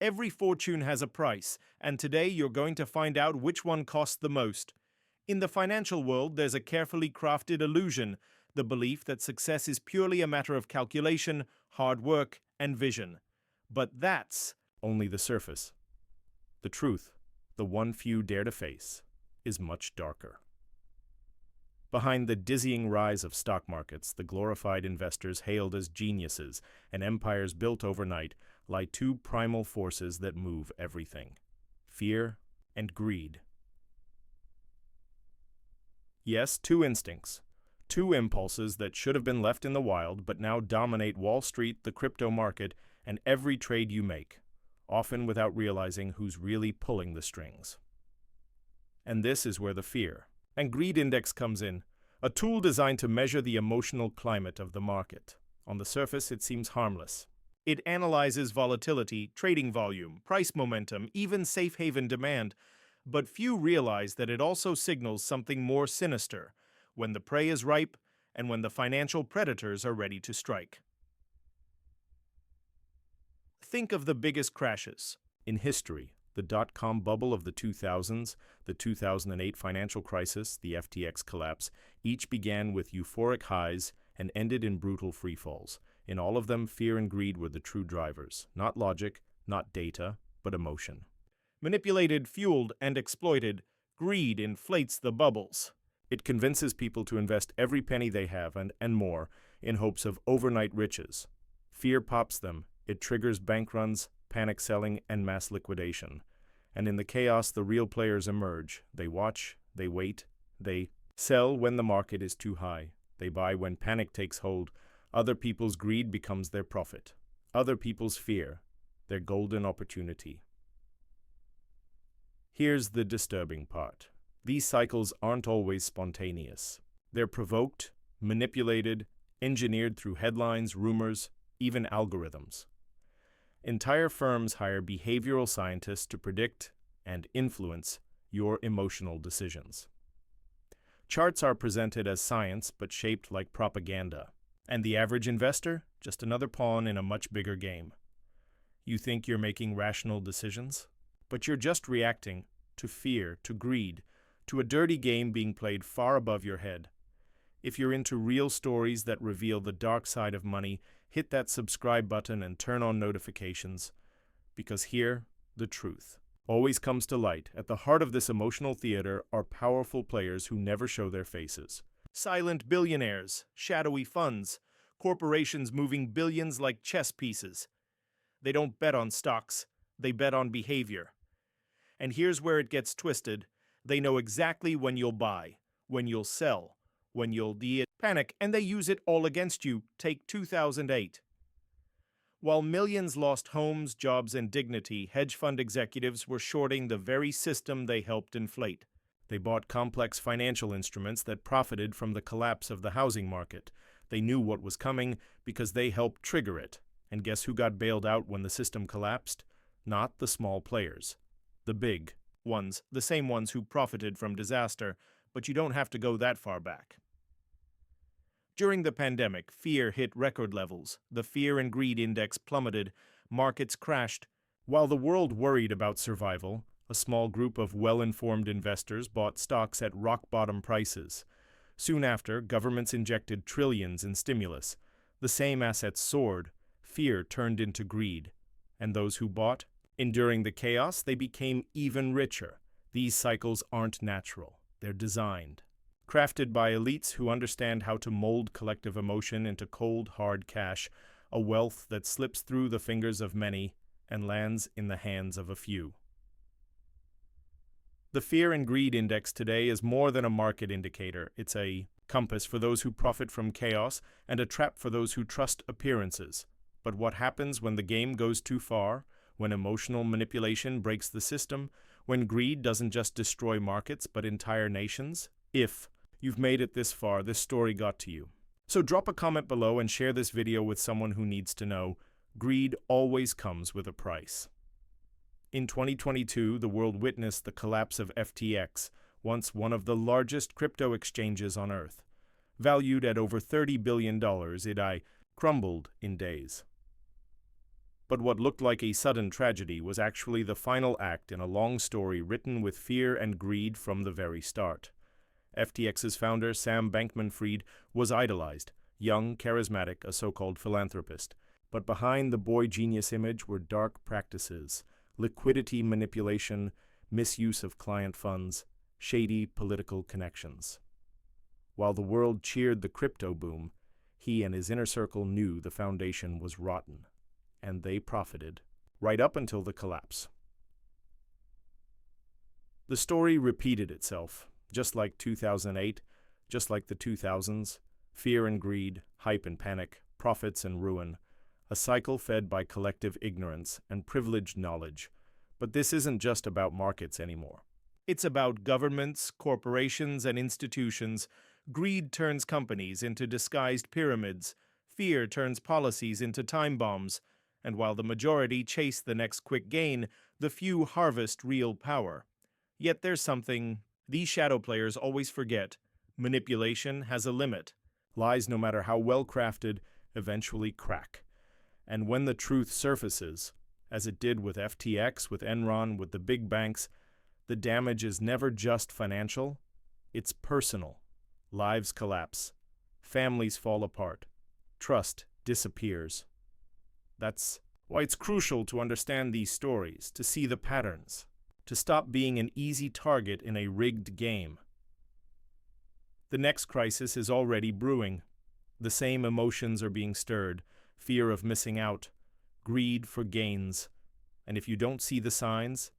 Every fortune has a price, and today you're going to find out which one costs the most. In the financial world, there's a carefully crafted illusion, the belief that success is purely a matter of calculation, hard work, and vision. But that's only the surface. The truth, the one few dare to face, is much darker. Behind the dizzying rise of stock markets, the glorified investors hailed as geniuses and empires built overnight lie two primal forces that move everything: fear and greed. Yes, two instincts, two impulses that should have been left in the wild but now dominate Wall Street, the crypto market, and every trade you make, often without realizing who's really pulling the strings. And this is where the fear and greed index comes in, a tool designed to measure the emotional climate of the market. On the surface, it seems harmless. It analyzes volatility, trading volume, price momentum, even safe haven demand, but few realize that it also signals something more sinister, when the prey is ripe and when the financial predators are ready to strike. Think of the biggest crashes in history: the dot-com bubble of the 2000s, the 2008 financial crisis, the FTX collapse. Each began with euphoric highs and ended in brutal freefalls. In all of them, fear and greed were the true drivers. Not logic, not data, but emotion. Manipulated, fueled, and exploited, greed inflates the bubbles. It convinces people to invest every penny they have and more in hopes of overnight riches. Fear pops them. It triggers bank runs, panic selling, and mass liquidation. And in the chaos, the real players emerge. They watch, they wait, they sell when the market is too high. They buy when panic takes hold. Other people's greed becomes their profit. Other people's fear, their golden opportunity. Here's the disturbing part. These cycles aren't always spontaneous. They're provoked, manipulated, engineered through headlines, rumors, even algorithms. Entire firms hire behavioral scientists to predict and influence your emotional decisions. Charts are presented as science but shaped like propaganda. And the average investor? Just another pawn in a much bigger game. You think you're making rational decisions? But you're just reacting to fear, to greed, to a dirty game being played far above your head. If you're into real stories that reveal the dark side of money, hit that subscribe button and turn on notifications, because here, the truth always comes to light. At the heart of this emotional theater are powerful players who never show their faces. Silent billionaires, shadowy funds, corporations moving billions like chess pieces. They don't bet on stocks, they bet on behavior. And here's where it gets twisted. They know exactly when you'll buy, when you'll sell, when you'll panic, and they use it all against you. Take 2008. While millions lost homes, jobs, and dignity, hedge fund executives were shorting the very system they helped inflate. They bought complex financial instruments that profited from the collapse of the housing market. They knew what was coming because they helped trigger it. And guess who got bailed out when the system collapsed? Not the small players. The big ones, the same ones who profited from disaster, but you don't have to go that far back. During the pandemic, fear hit record levels. The fear and greed index plummeted, markets crashed. While the world worried about survival, a small group of well-informed investors bought stocks at rock-bottom prices. Soon after, governments injected trillions in stimulus. The same assets soared. Fear turned into greed. And those who bought? Enduring the chaos, they became even richer. These cycles aren't natural. They're designed. Crafted by elites who understand how to mold collective emotion into cold, hard cash, a wealth that slips through the fingers of many and lands in the hands of a few. The fear and greed index today is more than a market indicator. It's a compass for those who profit from chaos and a trap for those who trust appearances. But what happens when the game goes too far? When emotional manipulation breaks the system? When greed doesn't just destroy markets but entire nations? If you've made it this far, this story got to you. So drop a comment below and share this video with someone who needs to know. Greed always comes with a price. In 2022, the world witnessed the collapse of FTX, once one of the largest crypto exchanges on Earth. Valued at over $30 billion, it crumbled in days. But what looked like a sudden tragedy was actually the final act in a long story written with fear and greed from the very start. FTX's founder, Sam Bankman-Fried, was idolized, young, charismatic, a so-called philanthropist. But behind the boy genius image were dark practices, liquidity manipulation, misuse of client funds, shady political connections. While the world cheered the crypto boom, he and his inner circle knew the foundation was rotten, and they profited, right up until the collapse. The story repeated itself, just like 2008, just like the 2000s, fear and greed, hype and panic, profits and ruin, a cycle fed by collective ignorance and privileged knowledge. But this isn't just about markets anymore. It's about governments, corporations, and institutions. Greed turns companies into disguised pyramids. Fear turns policies into time bombs. And while the majority chase the next quick gain, the few harvest real power. Yet there's something these shadow players always forget. Manipulation has a limit. Lies, no matter how well crafted, eventually crack. And when the truth surfaces, as it did with FTX, with Enron, with the big banks, the damage is never just financial, it's personal. Lives collapse. Families fall apart. Trust disappears. That's why it's crucial to understand these stories, to see the patterns, to stop being an easy target in a rigged game. The next crisis is already brewing. The same emotions are being stirred, fear of missing out, greed for gains. And if you don't see the signs,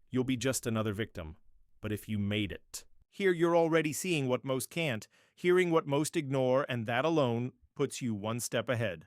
you'll be just another victim. But if you made it, here you're already seeing what most can't, hearing what most ignore, and that alone puts you one step ahead.